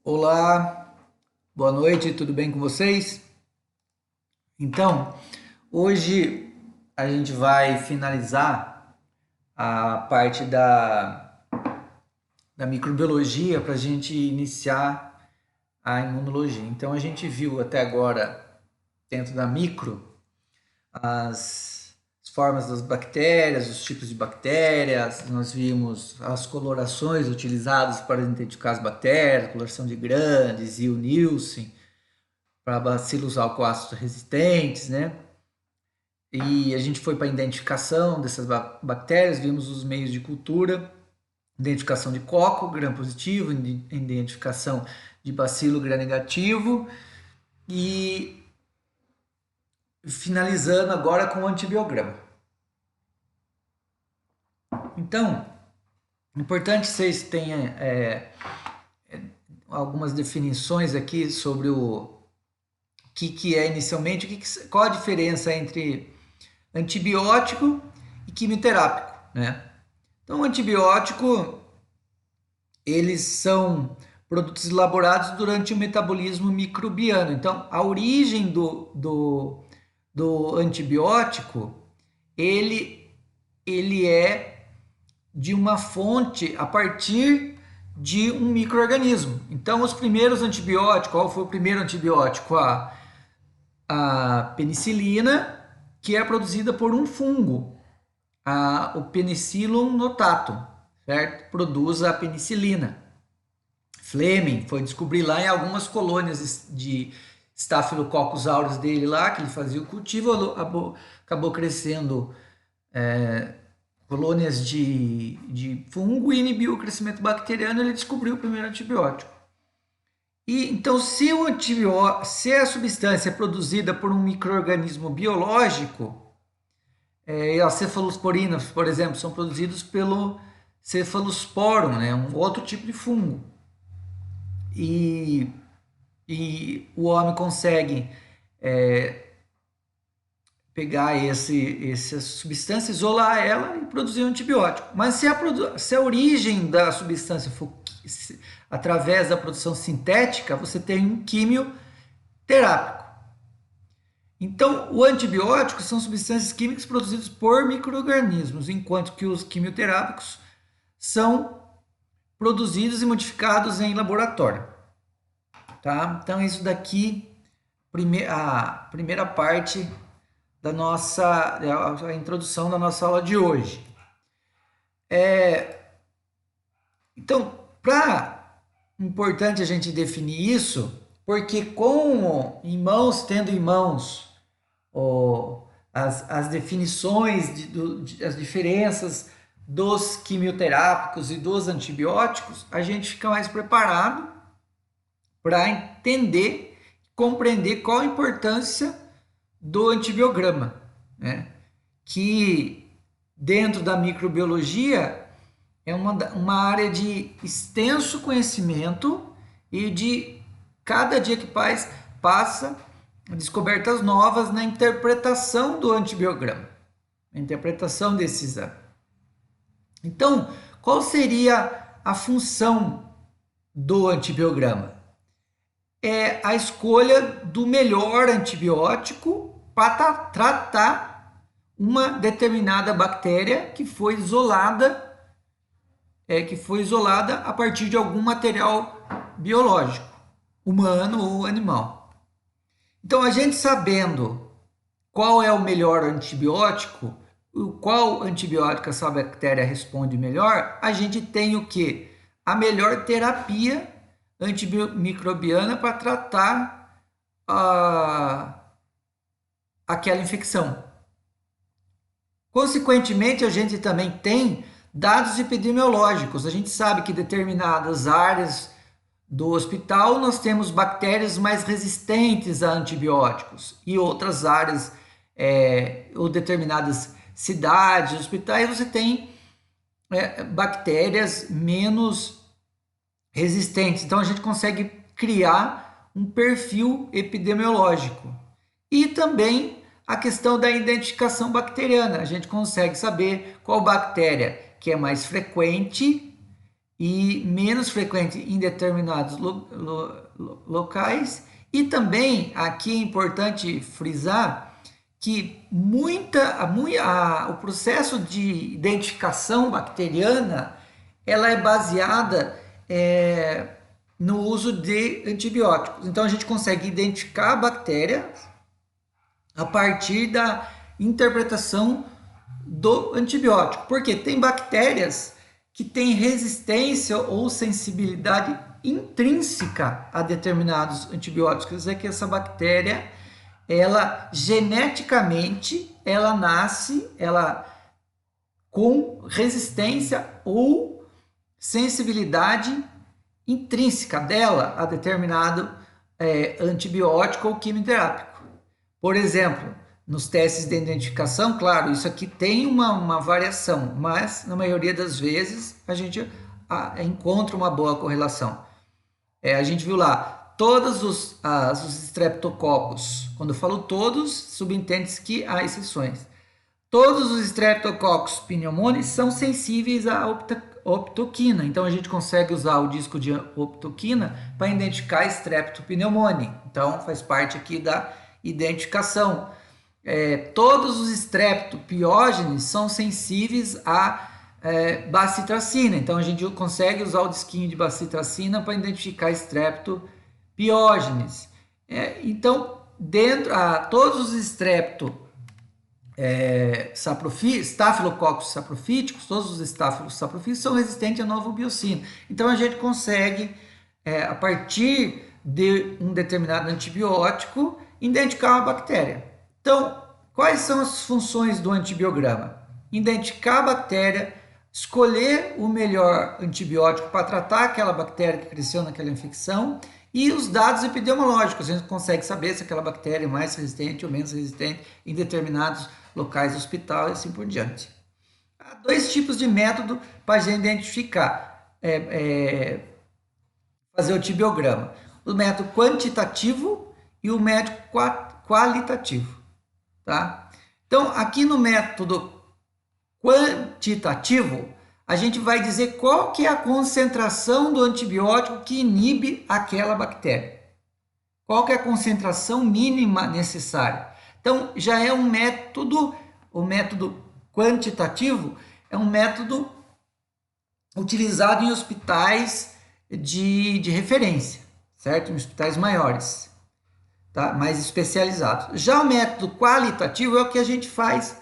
Olá, boa noite, tudo bem com vocês? Então, hoje a gente vai finalizar a parte da microbiologia para a gente iniciar a imunologia. Então, a gente viu até agora, dentro da micro, as formas das bactérias, os tipos de bactérias, nós vimos as colorações utilizadas para identificar as bactérias, coloração de Grandes e o Nielsen, para bacilos alcoácidos resistentes, né? E a gente foi para a identificação dessas bactérias, vimos os meios de cultura, identificação de coco, gram-positivo, identificação de bacilo gram-negativo e finalizando agora com o antibiograma. Então, é importante vocês tenham algumas definições aqui sobre o que é inicialmente, qual a diferença entre antibiótico e quimioterápico, né? Então, o antibiótico, eles são produtos elaborados durante o metabolismo microbiano. Então, a origem do antibiótico, ele é de uma fonte a partir de um micro-organismo. Então, os primeiros antibióticos, qual foi o primeiro antibiótico? A penicilina, que é produzida por um fungo, o Penicillium notatum, certo? Produz a penicilina. Fleming foi descobrir lá em algumas colônias de Staphylococcus aureus dele lá, que ele fazia o cultivo, acabou crescendo colônias de fungo e inibiu o crescimento bacteriano, ele descobriu o primeiro antibiótico. E então, se a substância é produzida por um micro-organismo biológico, as cefalosporinas, por exemplo, são produzidos pelo Cephalosporum, né, um outro tipo de fungo. E o homem consegue pegar essa substância, isolar ela e produzir um antibiótico. Mas se a origem da substância for através da produção sintética, você tem um quimioterápico. Então, o antibiótico são substâncias químicas produzidas por micro-organismos, enquanto que os quimioterápicos são produzidos e modificados em laboratório. Tá? Então, isso daqui, a primeira parte da nossa a introdução da nossa aula de hoje. Então, importante a gente definir isso, porque tendo em mãos as definições, as diferenças dos quimioterápicos e dos antibióticos, a gente fica mais preparado para entender, compreender qual a importância do antibiograma, né? Que dentro da microbiologia é uma área de extenso conhecimento e de cada dia que passa descobertas novas na interpretação do antibiograma, na interpretação desse exame. Então, qual seria a função do antibiograma? É a escolha do melhor antibiótico para tratar uma determinada bactéria que foi isolada a partir de algum material biológico, humano ou animal. Então, a gente sabendo qual é o melhor antibiótico, qual antibiótico essa bactéria responde melhor, a gente tem o quê? A melhor terapia antimicrobiana para tratar aquela infecção. Consequentemente, a gente também tem dados epidemiológicos. A gente sabe que em determinadas áreas do hospital nós temos bactérias mais resistentes a antibióticos e outras áreas ou determinadas cidades, hospitais, você tem bactérias menos resistentes. Então a gente consegue criar um perfil epidemiológico. E também a questão da identificação bacteriana. A gente consegue saber qual bactéria que é mais frequente e menos frequente em determinados locais. E também aqui é importante frisar que o processo de identificação bacteriana ela é baseada no uso de antibióticos. Então a gente consegue identificar a bactéria a partir da interpretação do antibiótico, porque tem bactérias que têm resistência ou sensibilidade intrínseca a determinados antibióticos, quer dizer que essa bactéria, ela geneticamente, ela nasce, com resistência ou sensibilidade intrínseca dela a determinado antibiótico ou quimioterápico. Por exemplo, nos testes de identificação, claro, isso aqui tem uma variação, mas na maioria das vezes a gente encontra uma boa correlação. A gente viu lá, todos os streptococcus, quando eu falo todos, subentende-se que há exceções. Todos os streptococcus pneumoniae são sensíveis à optoquina, então a gente consegue usar o disco de optoquina para identificar streptopneumoniae, então faz parte aqui da identificação. Todos os streptopiógenes são sensíveis a bacitracina, então a gente consegue usar o disquinho de bacitracina para identificar streptopiógenes. Então, todos os Staphylococcus saprofíticos, todos os Staphylococcus saprofíticos são resistentes à novobiocina. Então a gente consegue, a partir de um determinado antibiótico, identificar uma bactéria. Então, quais são as funções do antibiograma? Identificar a bactéria, escolher o melhor antibiótico para tratar aquela bactéria que cresceu naquela infecção e os dados epidemiológicos. A gente consegue saber se aquela bactéria é mais resistente ou menos resistente em determinados locais do hospital e assim por diante. Há dois tipos de método para a gente identificar, fazer o antibiograma. O método quantitativo e o método qualitativo. Tá? Então, aqui no método quantitativo, a gente vai dizer qual que é a concentração do antibiótico que inibe aquela bactéria. Qual que é a concentração mínima necessária. Então, já é um método, o método quantitativo é um método utilizado em hospitais de referência, certo? Em hospitais maiores, tá? Mais especializados. Já o método qualitativo é o que a gente faz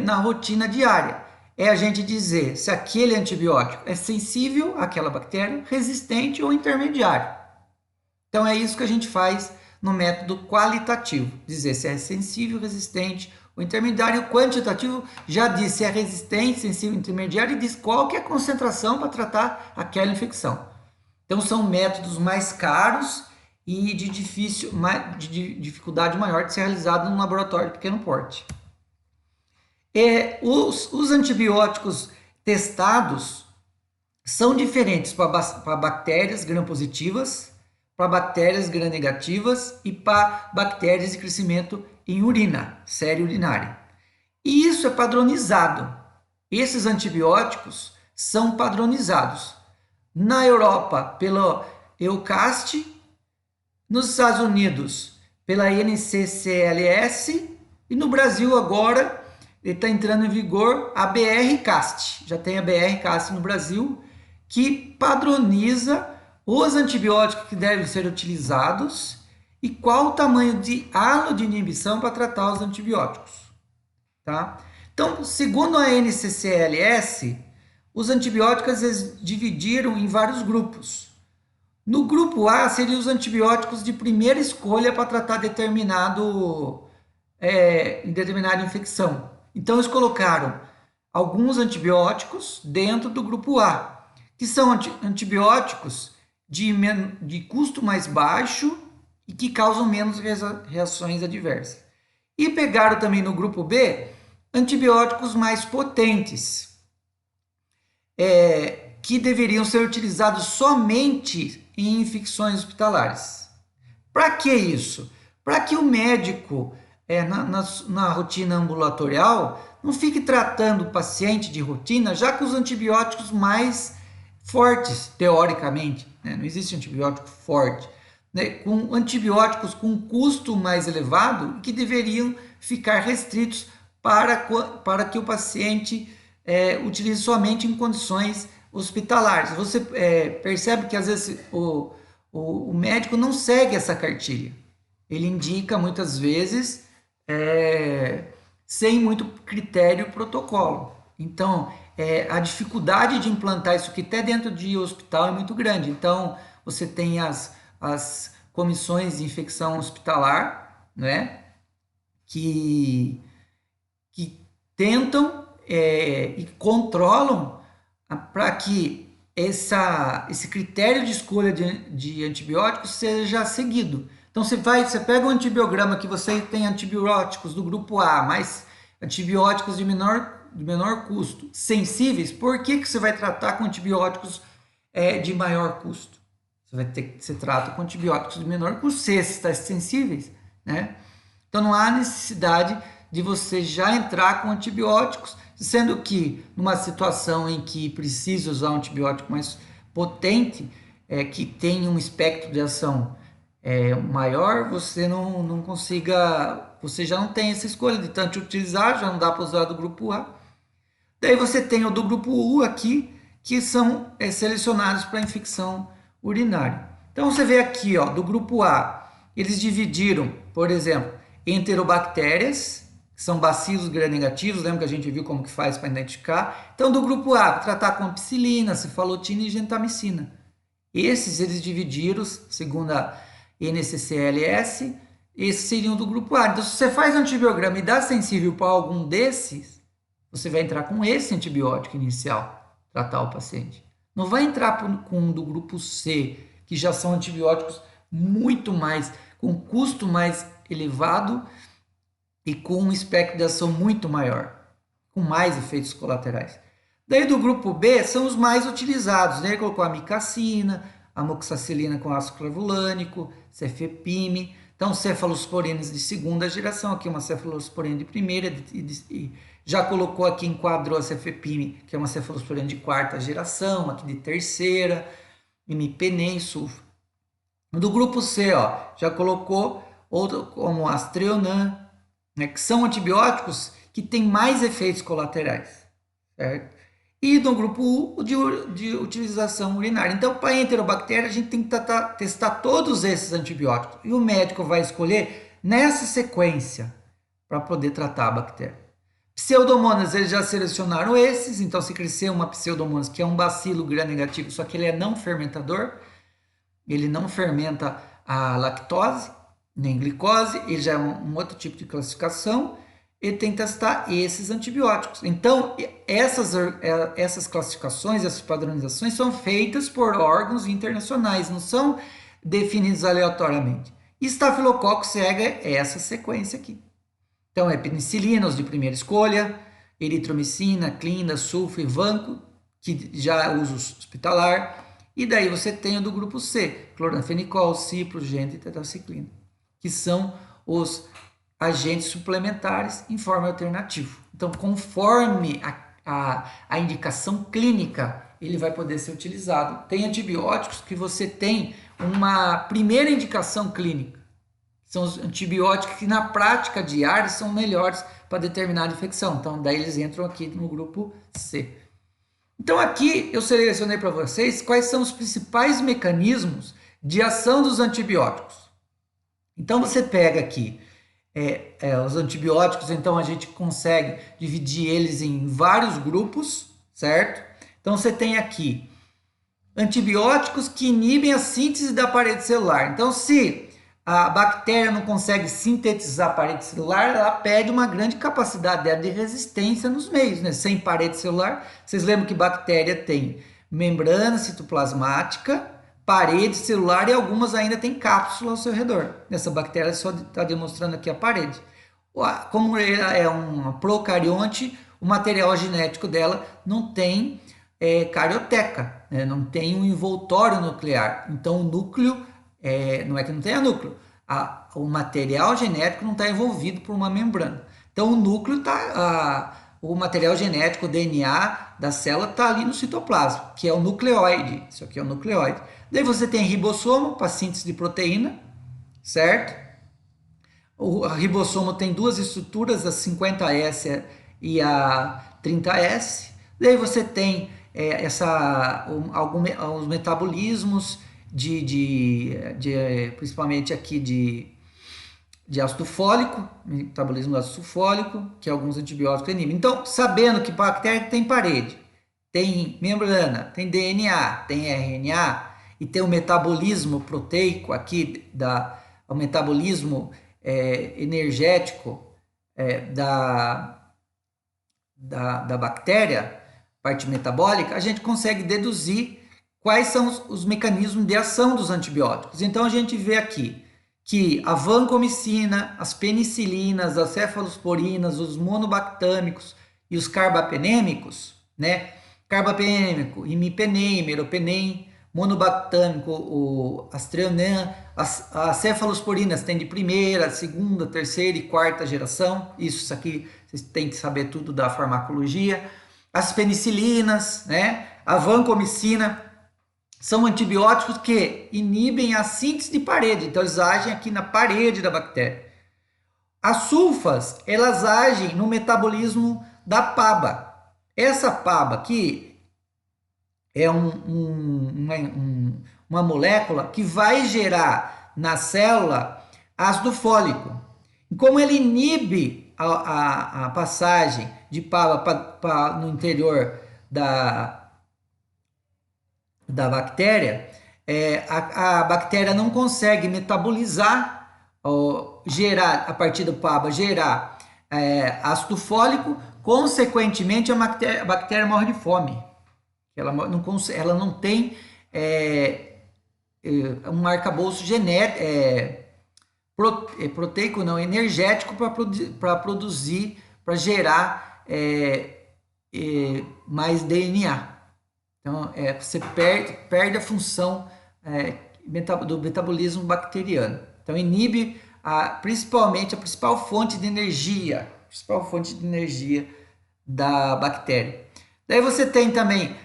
na rotina diária. É a gente dizer se aquele antibiótico é sensível àquela bactéria, resistente ou intermediário. Então, é isso que a gente faz no método qualitativo. Dizer se é sensível, resistente ou intermediário. O quantitativo já diz se é resistente, sensível, intermediário e diz qual que é a concentração para tratar aquela infecção. Então, são métodos mais caros e de dificuldade maior de ser realizado num laboratório de pequeno porte. Os antibióticos testados são diferentes para bactérias gram-positivas, para bactérias gram-negativas e para bactérias de crescimento em urina, série urinária. E isso é padronizado. Esses antibióticos são padronizados. Na Europa, pela EUCAST, nos Estados Unidos, pela NCCLS e no Brasil agora está entrando em vigor a BR-CAST. Já tem a BR-CAST no Brasil, que padroniza os antibióticos que devem ser utilizados e qual o tamanho de halo de inibição para tratar os antibióticos. Tá? Então, segundo a NCCLS, os antibióticos eles dividiram em vários grupos. No grupo A, seriam os antibióticos de primeira escolha para tratar determinada infecção. Então, eles colocaram alguns antibióticos dentro do grupo A, que são antibióticos de custo mais baixo e que causam menos reações adversas. E pegaram também no grupo B antibióticos mais potentes, que deveriam ser utilizados somente em infecções hospitalares. Para que isso? Para que o médico, na rotina ambulatorial, não fique tratando o paciente de rotina, já que os antibióticos mais fortes, teoricamente, né? Não existe antibiótico forte, né? Com antibióticos com custo mais elevado que deveriam ficar restritos para que o paciente utilize somente em condições hospitalares. Você percebe que às vezes o médico não segue essa cartilha. Ele indica muitas vezes sem muito critério e protocolo. Então, a dificuldade de implantar isso aqui até dentro de hospital é muito grande. Então, você tem as comissões de infecção hospitalar, né, que tentam e controlam para que esse critério de escolha de antibióticos seja seguido. Então você pega um antibiograma que você tem antibióticos do grupo A, mais antibióticos de menor custo, sensíveis. Por que você vai tratar com antibióticos de maior custo? Você trata com antibióticos de menor custo, se esses estão sensíveis, né? Então não há necessidade de você já entrar com antibióticos, sendo que numa situação em que precisa usar um antibiótico mais potente, que tem um espectro de ação maior, você não consiga, você já não tem essa escolha de tanto utilizar, já não dá para usar do grupo A. Daí você tem o do grupo U aqui, que são selecionados para infecção urinária. Então você vê aqui, ó, do grupo A, eles dividiram, por exemplo, enterobactérias, que são bacilos gram-negativos, lembra que a gente viu como que faz para identificar? Então, do grupo A, tratar com ampicilina, cefalotina e gentamicina. Esses eles dividiram, segundo a NCCLS, esses seriam do grupo A. Então, se você faz um antibiograma e dá sensível para algum desses, você vai entrar com esse antibiótico inicial, tratar o paciente. Não vai entrar com um do grupo C, que já são antibióticos muito mais, com custo mais elevado e com um espectro de ação muito maior, com mais efeitos colaterais. Daí do grupo B são os mais utilizados, né? Ele colocou a amicacina, amoxicilina com ácido clavulânico, cefepime, então cefalosporines de segunda geração, aqui uma cefalosporina de primeira, e já colocou aqui, enquadrou a cefepime, que é uma cefalosporina de quarta geração, aqui de terceira, imipenem, sulfa. Do grupo C, ó, já colocou outro como Astreonan, né, que são antibióticos que têm mais efeitos colaterais, certo? E no grupo U, de utilização urinária. Então, para a enterobactéria, a gente tem que testar todos esses antibióticos. E o médico vai escolher nessa sequência para poder tratar a bactéria. Pseudomonas, eles já selecionaram esses. Então, se crescer uma pseudomonas, que é um bacilo gram-negativo, só que ele é não fermentador, ele não fermenta a lactose, nem glicose, ele já é um outro tipo de classificação. Ele tem que testar esses antibióticos. Então, essas classificações, essas padronizações são feitas por órgãos internacionais, não são definidos aleatoriamente. Estafilococcus segue essa sequência aqui. Então, é penicilinas de primeira escolha, eritromicina, clinda, sulfa e vanco, que já é uso hospitalar. E daí você tem o do grupo C, cloranfenicol, cipro, genta e tetraciclina, que são os agentes suplementares em forma alternativa. Então, conforme a indicação clínica, ele vai poder ser utilizado. Tem antibióticos que você tem uma primeira indicação clínica. São os antibióticos que na prática diária são melhores para determinada infecção. Então, daí eles entram aqui no grupo C. Então, aqui eu selecionei para vocês quais são os principais mecanismos de ação dos antibióticos. Então, você pega aqui os antibióticos, então a gente consegue dividir eles em vários grupos, certo? Então você tem aqui antibióticos que inibem a síntese da parede celular. Então, se a bactéria não consegue sintetizar a parede celular, ela perde uma grande capacidade de resistência nos meios, né? Sem parede celular, vocês lembram que bactéria tem membrana citoplasmática, parede celular e algumas ainda têm cápsula ao seu redor. Essa bactéria só está demonstrando aqui a parede. Como ela é um procarionte, o material genético dela não tem carioteca, né? Não tem um envoltório nuclear. Então o núcleo, não é que não tenha núcleo, o material genético não está envolvido por uma membrana. Então o núcleo está, o material genético, o DNA da célula está ali no citoplasma, que é o nucleóide. Isso aqui é o nucleóide. Daí você tem ribossomo para síntese de proteína, certo? O ribossomo tem duas estruturas, a 50S e a 30S. Daí você tem alguns metabolismos principalmente aqui de ácido fólico, metabolismo do ácido fólico, que alguns antibióticos inibem. Então, sabendo que bactéria tem parede, tem membrana, tem DNA, tem RNA e tem o metabolismo proteico aqui, o metabolismo energético da bactéria, parte metabólica, a gente consegue deduzir quais são os mecanismos de ação dos antibióticos. Então, a gente vê aqui que a vancomicina, as penicilinas, as cefalosporinas, os monobactâmicos e os carbapenêmicos, né? Carbapenêmico, imipenem, meropenem, monobactâmico, o astreonam, as cefalosporinas tem de primeira, segunda, terceira e quarta geração. Isso aqui vocês têm que saber tudo da farmacologia. As penicilinas, né? A vancomicina, são antibióticos que inibem a síntese de parede, então eles agem aqui na parede da bactéria. As sulfas, elas agem no metabolismo da PABA. Essa PABA aqui é uma molécula que vai gerar na célula ácido fólico. E como ele inibe a passagem de PABA no interior da bactéria, a bactéria não consegue metabolizar, gerar, a partir do PABA, gerar ácido fólico, consequentemente a bactéria morre de fome. Ela não tem um arcabouço proteico, não, energético para produzir, para gerar mais DNA. Então, você perde a função do metabolismo bacteriano. Então, inibe principalmente a principal fonte de energia da bactéria. Daí você tem também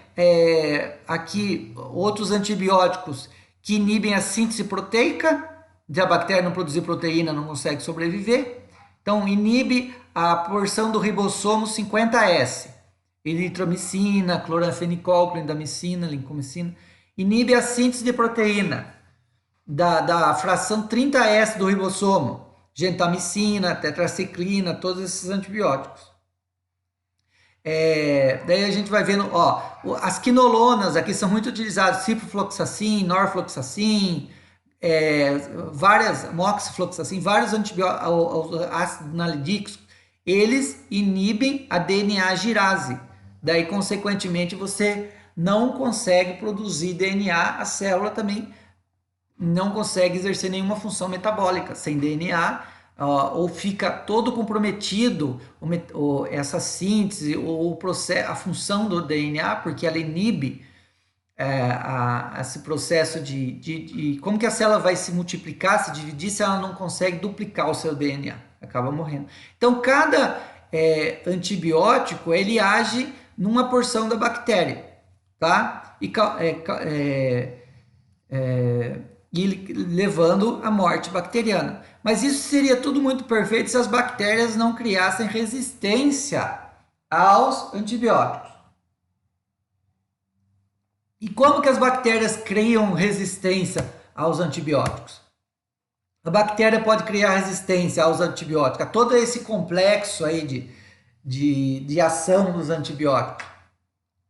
aqui outros antibióticos que inibem a síntese proteica, a bactéria não produzir proteína, não consegue sobreviver. Então, inibe a porção do ribossomo 50S. Eritromicina, cloranfenicol, clindamicina, lincomicina, inibe a síntese de proteína da fração 30S do ribossomo, gentamicina, tetraciclina, todos esses antibióticos. Daí a gente vai vendo, as quinolonas aqui são muito utilizadas, ciprofloxacin, norfloxacin, moxifloxacin, vários antibióticos, ácidos nalidínicos, eles inibem a DNA girase. Daí, consequentemente, você não consegue produzir DNA, a célula também não consegue exercer nenhuma função metabólica. Sem DNA, ou fica todo comprometido essa síntese, ou a função do DNA, porque ela inibe esse processo de como que a célula vai se multiplicar, se dividir, se ela não consegue duplicar o seu DNA, acaba morrendo. Então, cada antibiótico, ele age numa porção da bactéria, tá? E levando à morte bacteriana. Mas isso seria tudo muito perfeito se as bactérias não criassem resistência aos antibióticos. E como que as bactérias criam resistência aos antibióticos? A bactéria pode criar resistência aos antibióticos, a todo esse complexo aí de ação dos antibióticos.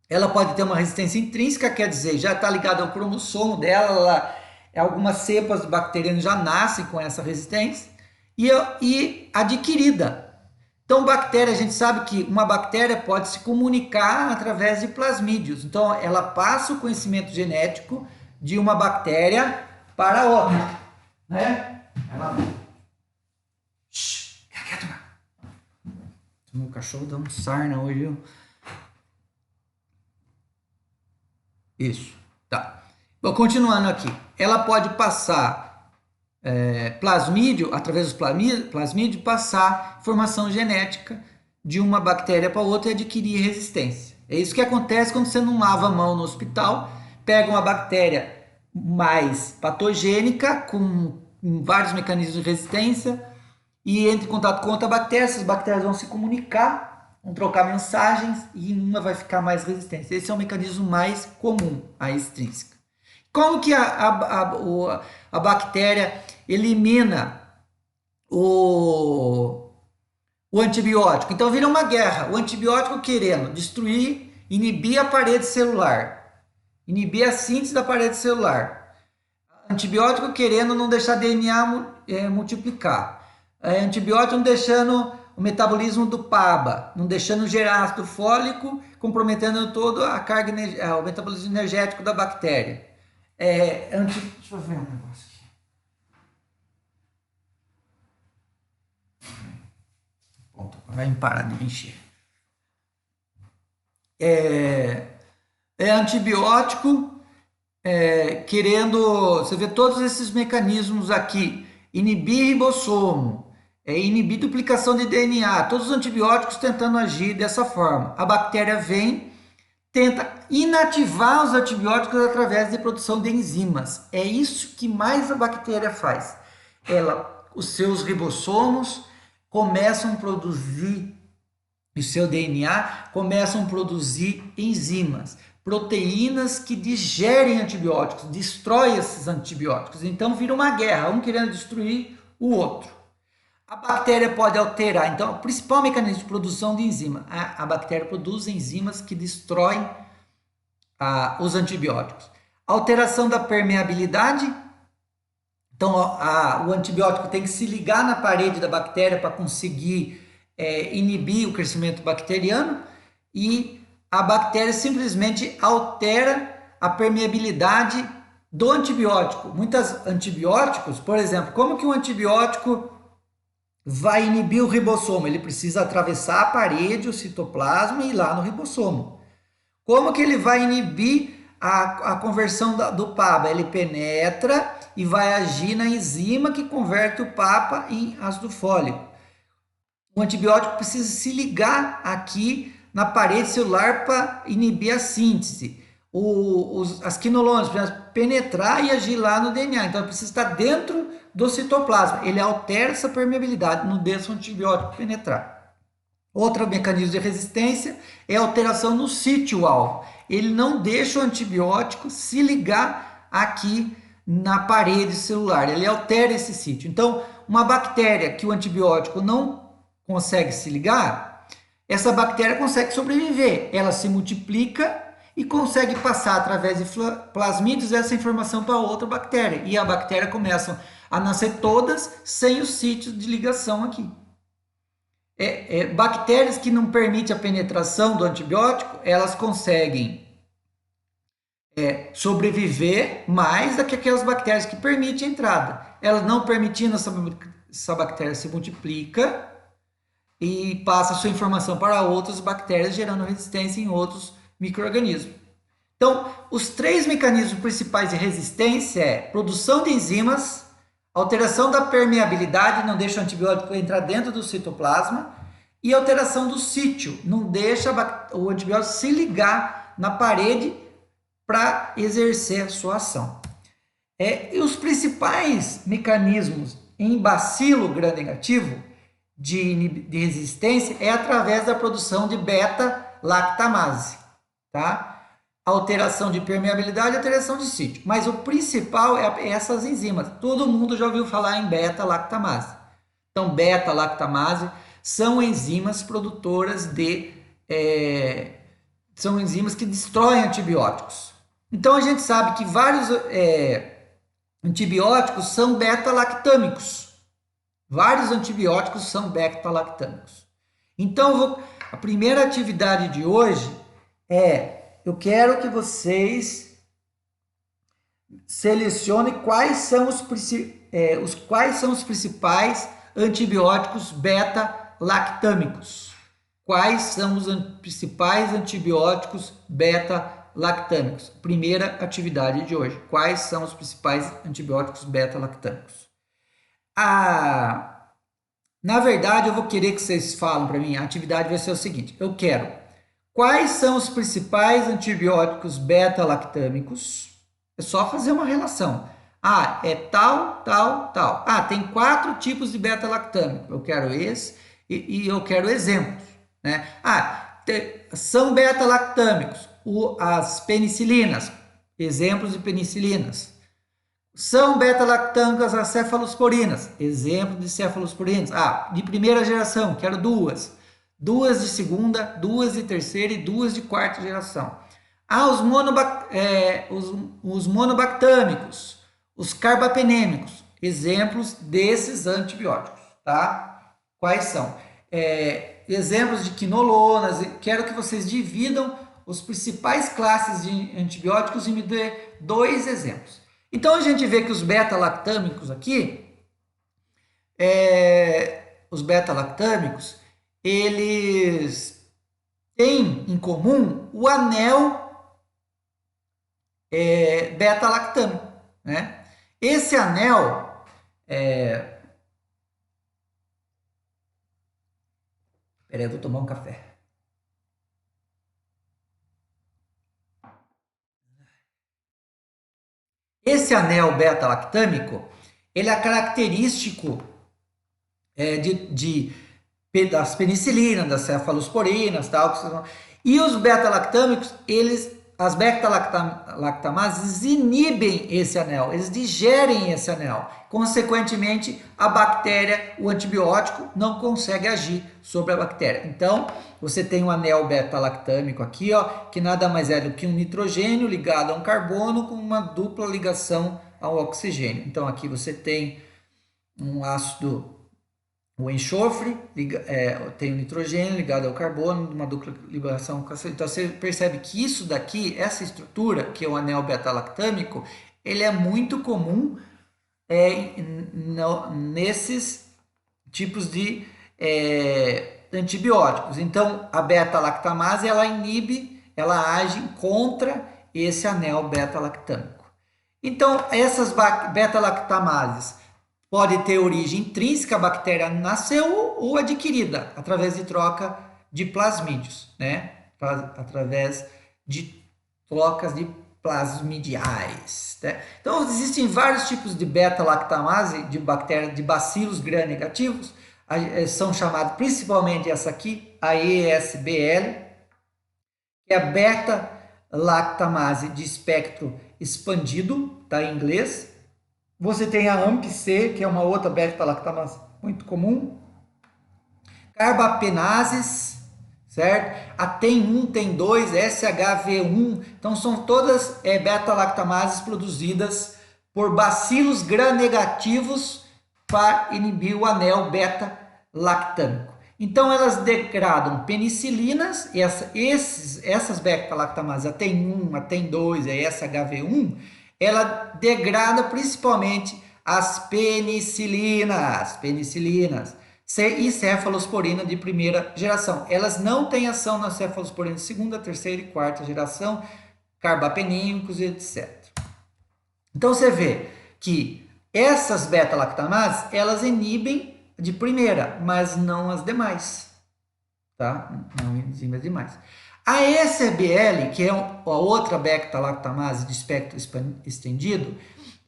Ela pode ter uma resistência intrínseca, quer dizer, já está ligada ao cromossomo dela, algumas cepas bacterianas já nascem com essa resistência, e adquirida. Então, bactéria, a gente sabe que uma bactéria pode se comunicar através de plasmídios. Então, ela passa o conhecimento genético de uma bactéria para outra, né? Fica quieto, cara. Meu cachorro dá um sarna hoje, viu? Isso, tá. Vou continuando aqui. Ela pode passar plasmídio, através dos plasmídios, passar informação genética de uma bactéria para outra e adquirir resistência. É isso que acontece quando você não lava a mão no hospital, pega uma bactéria mais patogênica, com vários mecanismos de resistência, e entra em contato com outra bactéria, essas bactérias vão se comunicar, vão trocar mensagens e uma vai ficar mais resistente. Esse é o mecanismo mais comum, a extrínseca. Como que a bactéria elimina o antibiótico? Então vira uma guerra, o antibiótico querendo destruir, inibir a parede celular, inibir a síntese da parede celular. Antibiótico querendo não deixar DNA multiplicar. Antibiótico não deixando o metabolismo do PABA, não deixando gerar ácido fólico, comprometendo todo a carga, o metabolismo energético da bactéria. Deixa eu ver um negócio aqui. Pronto, vai me parar de me encher. Antibiótico querendo, você vê todos esses mecanismos aqui, inibir ribossomo, inibir duplicação de DNA, todos os antibióticos tentando agir dessa forma. A bactéria vem, tenta inativar os antibióticos através de produção de enzimas. É isso que mais a bactéria faz. Os seus ribossomos começam a produzir, o seu DNA começam a produzir enzimas, proteínas que digerem antibióticos, destroem esses antibióticos. Então vira uma guerra, um querendo destruir o outro. A bactéria pode alterar, então o principal mecanismo de produção de enzima, a bactéria produz enzimas que destroem os antibióticos. Alteração da permeabilidade, então o antibiótico tem que se ligar na parede da bactéria para conseguir inibir o crescimento bacteriano, e a bactéria simplesmente altera a permeabilidade do antibiótico. Muitos antibióticos, por exemplo, como que um antibiótico vai inibir o ribossomo? Ele precisa atravessar a parede, o citoplasma e ir lá no ribossomo. Como que ele vai inibir a conversão do PABA? Ele penetra e vai agir na enzima que converte o PAPA em ácido fólico. O antibiótico precisa se ligar aqui na parede celular para inibir a síntese. As quinolonas precisam penetrar e agir lá no DNA. Então, precisa estar dentro do citoplasma. Ele altera essa permeabilidade, não deixa o antibiótico penetrar. Outro mecanismo de resistência é a alteração no sítio-alvo. Ele não deixa o antibiótico se ligar aqui na parede celular. Ele altera esse sítio. Então, uma bactéria que o antibiótico não consegue se ligar, essa bactéria consegue sobreviver. Ela se multiplica e consegue passar através de plasmídeos essa informação para outra bactéria. E a bactéria começa a nascer todas sem os sítios de ligação aqui. Bactérias que não permitem a penetração do antibiótico, elas conseguem sobreviver mais do que aquelas bactérias que permitem a entrada. Elas não permitindo, essa bactéria se multiplica e passa a sua informação para outras bactérias, gerando resistência em outros micro-organismos. Então, os três mecanismos principais de resistência é produção de enzimas, alteração da permeabilidade, não deixa o antibiótico entrar dentro do citoplasma, e alteração do sítio, não deixa o antibiótico se ligar na parede para exercer a sua ação. E os principais mecanismos em bacilo gram-negativo de resistência é através da produção de beta-lactamase, tá? Alteração de permeabilidade e alteração de sítio. Mas o principal é essas enzimas. Todo mundo já ouviu falar em beta-lactamase. Então, beta-lactamase são enzimas produtoras são enzimas que destroem antibióticos. Então, a gente sabe que vários antibióticos são beta-lactâmicos. Vários antibióticos são beta-lactâmicos. Então, a primeira atividade de hoje eu quero que vocês selecionem quais são os principais antibióticos beta-lactâmicos. Quais são os principais antibióticos beta-lactâmicos? Primeira atividade de hoje. Quais são os principais antibióticos beta-lactâmicos? Na verdade, eu vou querer que vocês falem para mim, a atividade vai ser o seguinte, eu quero quais são os principais antibióticos beta-lactâmicos, é só fazer uma relação. Ah, é tal, tal, tal. Ah, tem 4 tipos de beta-lactâmico, eu quero esse e eu quero exemplos, né? Ah, são beta-lactâmicos, as penicilinas, exemplos de penicilinas. São beta-lactâmicas as cefalosporinas. Exemplo de cefalosporinas. Ah, de primeira geração, quero duas. Duas de segunda, duas de terceira e duas de quarta geração. Ah, os monobactâmicos, os carbapenêmicos. Exemplos desses antibióticos, tá? Quais são? Exemplos de quinolonas. Quero que vocês dividam os principais classes de antibióticos e me dê 2 exemplos. Então a gente vê que os beta-lactâmicos aqui, os beta-lactâmicos, eles têm em comum o anel beta-lactâmico, né? Esse anel, peraí, eu vou tomar um café. Esse anel beta-lactâmico, ele é característico das penicilinas, das cefalosporinas, tal. E os beta-lactâmicos, as beta-lactamases inibem esse anel, eles digerem esse anel. Consequentemente, a bactéria, o antibiótico, não consegue agir sobre a bactéria. Então, você tem um anel beta-lactâmico aqui, ó, que nada mais é do que um nitrogênio ligado a um carbono com uma dupla ligação ao oxigêno. Então, aqui você tem um ácido, o enxofre, tem o nitrogênio ligado ao carbono, uma dupla ligação com açúcar. Então você percebe que isso daqui, essa estrutura, que é o anel beta-lactâmico, ele é muito comum nesses tipos de antibióticos. Então a beta-lactamase, ela inibe, ela age contra esse anel beta-lactâmico. Então essas beta-lactamases pode ter origem intrínseca, a bactéria nasceu, ou adquirida, através de troca de plasmídios, né? Através de trocas de plasmidiais. Né? Então, existem vários tipos de beta-lactamase, de bactérias, de bacilos gram-negativos, são chamados principalmente essa aqui, a ESBL, que é a beta-lactamase de espectro expandido, tá em inglês. Você tem a AMP-C, que é uma outra beta-lactamase muito comum. Carbapenases, certo? A TEM1, TEM2, SHV1. Então, são todas beta-lactamases produzidas por bacilos gram-negativos para inibir o anel beta-lactâmico. Então, elas degradam penicilinas, e essas beta-lactamases, a TEM1, a TEM2 e a SHV1, ela degrada principalmente as penicilinas e cefalosporina de primeira geração. Elas não têm ação na cefalosporina de segunda, terceira e quarta geração, carbapenímicos e etc. Então você vê que essas beta-lactamases, elas inibem de primeira, mas não as demais, tá? Não inibem as demais. A ESBL, que é a outra beta-lactamase de espectro estendido,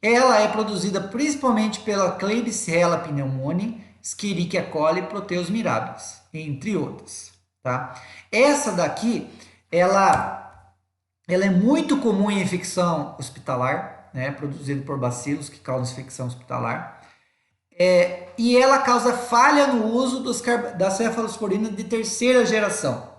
ela é produzida principalmente pela Klebsiella pneumoniae, Escherichia coli, Proteus mirabilis, entre outras, tá? Essa daqui, ela é muito comum em infecção hospitalar, né? Produzida por bacilos que causam infecção hospitalar. E ela causa falha no uso da cefalosporina de terceira geração,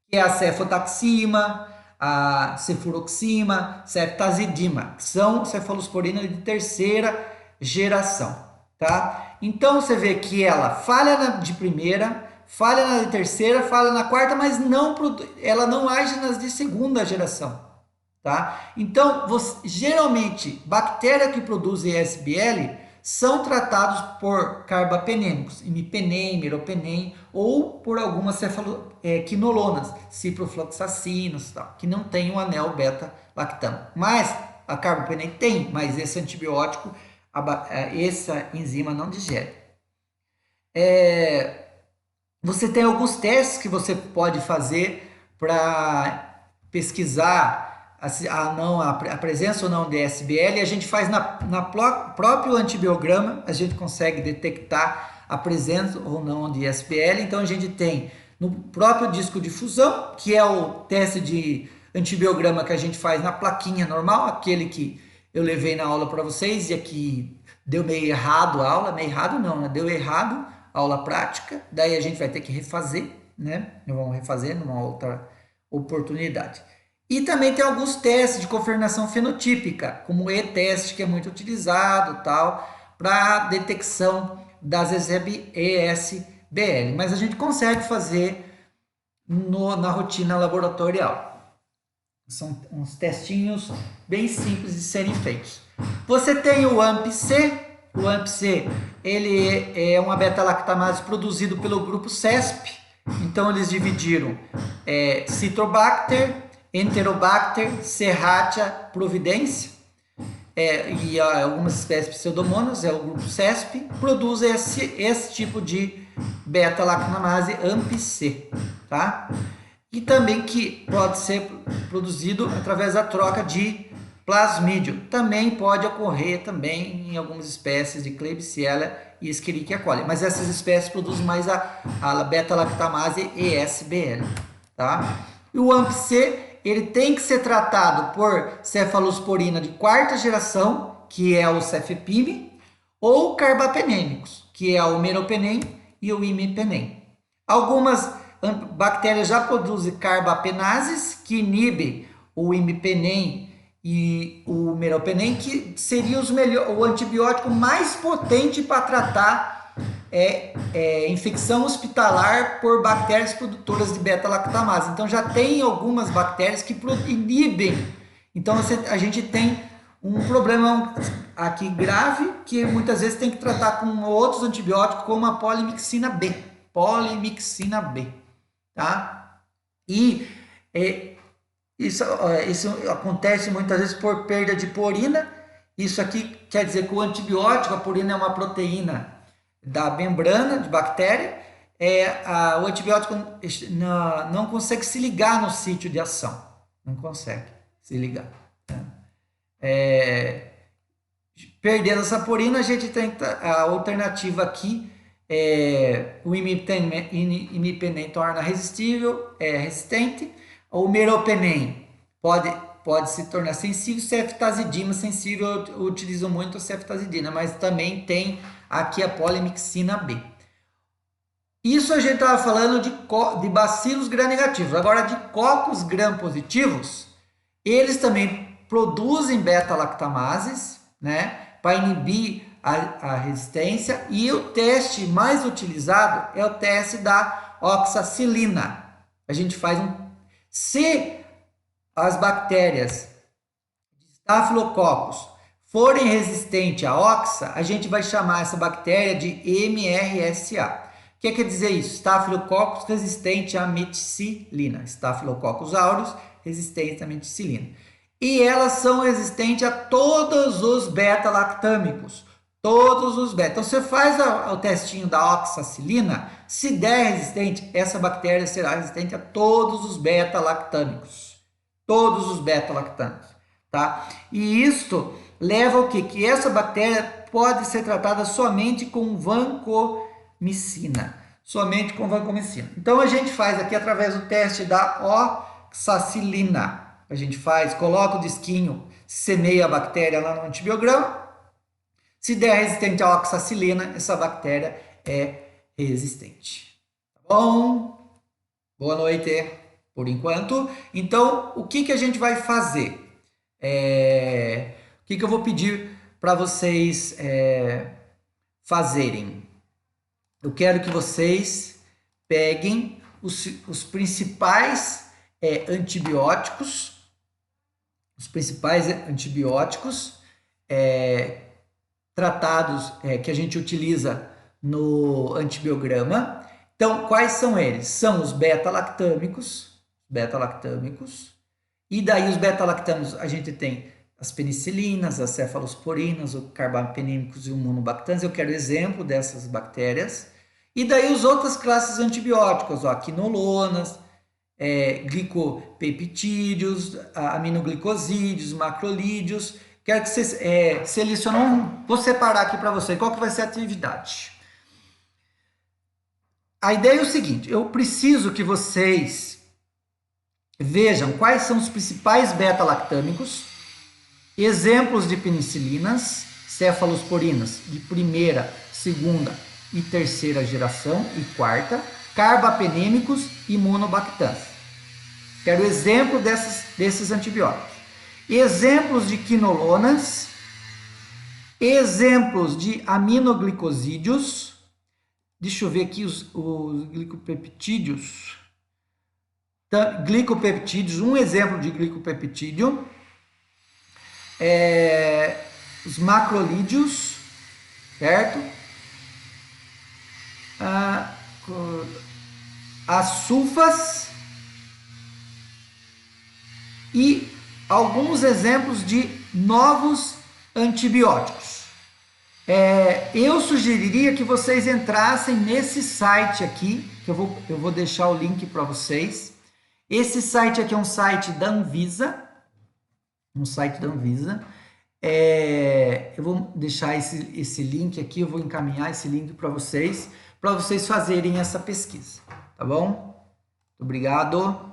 que é a cefotaxima, a cefuroxima, ceftazidima, que são cefalosporinas de terceira geração, tá? Então você vê que ela falha de primeira, falha na de terceira, falha na quarta, mas ela não age nas de segunda geração, tá? Então, geralmente, bactérias que produzem ESBL são tratados por carbapenêmicos, imipenem, meropenem, ou por algumas quinolonas, ciprofloxacinas, tal, que não tem o anel beta-lactâmico. Mas a carbapenem tem, mas esse antibiótico, essa enzima não digere. Você tem alguns testes que você pode fazer para pesquisar a presença ou não de SBL. A gente faz na próprio antibiograma, a gente consegue detectar a presença ou não de SBL. Então a gente tem no próprio disco de fusão, que é o teste de antibiograma que a gente faz na plaquinha normal, aquele que eu levei na aula para vocês e aqui deu meio errado a aula, meio errado não, né? Deu errado a aula prática, daí a gente vai ter que refazer, né? Vamos refazer numa outra oportunidade. E também tem alguns testes de confirmação fenotípica, como o E-teste, que é muito utilizado, tal, para detecção das ESBL, mas a gente consegue fazer na rotina laboratorial. São uns testinhos bem simples de serem feitos. Você tem o AMP-C. O AMP-C ele é uma beta-lactamase produzido pelo grupo CESP. Então eles dividiram Citrobacter, Enterobacter, Serratia, Providência e algumas espécies pseudomonas, é o grupo CESP, produz esse tipo de beta-lactamase AMP-C, tá? E também que pode ser produzido através da troca de plasmídio. Também pode ocorrer também em algumas espécies de Klebsiella e Escherichia coli, mas essas espécies produzem mais a beta-lactamase ESBL, tá? E o AMP-C, ele tem que ser tratado por cefalosporina de quarta geração, que é o cefepime, ou carbapenêmicos, que é o meropenem e o imipenem. Algumas bactérias já produzem carbapenases, que inibem o imipenem e o meropenem, que seria o antibiótico mais potente para tratar infecção hospitalar por bactérias produtoras de beta-lactamase. Então já tem algumas bactérias que inibem. Então a gente tem um problema aqui grave que muitas vezes tem que tratar com outros antibióticos, como a polimixina B. Polimixina B, tá? E isso acontece muitas vezes por perda de purina. Isso aqui quer dizer que o antibiótico, a purina é uma proteína da membrana de bactéria, o antibiótico não consegue se ligar no sítio de ação. Não consegue se ligar. Perdendo essa purina, a gente tem a alternativa aqui, o imipenem torna resistente, o meropenem pode se tornar sensível, ceftazidima sensível, eu utilizo muito a ceftazidina, mas também tem aqui a polimixina B. Isso a gente estava falando de bacilos gram-negativos. Agora, de cocos gram-positivos, eles também produzem beta-lactamases, né, para inibir a resistência, e o teste mais utilizado é o teste da oxacilina. A gente faz se as bactérias de Staphylococcus forem resistentes à oxa, a gente vai chamar essa bactéria de MRSA. O que quer dizer isso? Staphylococcus resistente à meticilina. Staphylococcus aureus resistente à meticilina. E elas são resistentes a todos os beta-lactâmicos. Todos os beta. Então, você faz o testinho da oxacilina, se der resistente, essa bactéria será resistente a todos os beta-lactâmicos. Todos os beta-lactâmicos, tá? E isto leva ao quê? Que essa bactéria pode ser tratada somente com vancomicina. Somente com vancomicina. Então, a gente faz aqui através do teste da oxacilina. A gente coloca o disquinho, semeia a bactéria lá no antibiograma. Se der resistente à oxacilina, essa bactéria é resistente. Tá bom? Boa noite, por enquanto. Então, o que a gente vai fazer? O que eu vou pedir para vocês fazerem? Eu quero que vocês peguem os principais antibióticos, tratados que a gente utiliza no antibiograma. Então, quais são eles? São os beta-lactâmicos, e daí os beta-lactâmicos a gente tem as penicilinas, as cefalosporinas, os carbapenêmicos e o monobactans. Eu quero exemplo dessas bactérias. E daí as outras classes antibióticas, ó, quinolonas, glicopeptídeos, aminoglicosídeos, macrolídeos. Quero que vocês selecionem um. Vou separar aqui para você qual que vai ser a atividade. A ideia é o seguinte: eu preciso que vocês vejam quais são os principais beta-lactâmicos, exemplos de penicilinas, cefalosporinas de primeira, segunda e terceira geração e quarta, carbapenêmicos e monobactans. Quero exemplo desses antibióticos. Exemplos de quinolonas, exemplos de aminoglicosídeos. Deixa eu ver aqui os glicopeptídeos. Glicopeptídeos, um exemplo de glicopeptídeo. Os macrolídeos, certo? As sulfas e alguns exemplos de novos antibióticos. Eu sugeriria que vocês entrassem nesse site aqui, que eu vou deixar o link para vocês. Esse site aqui é um site da Anvisa, eu vou deixar esse link aqui, eu vou encaminhar esse link para vocês fazerem essa pesquisa, tá bom? Obrigado.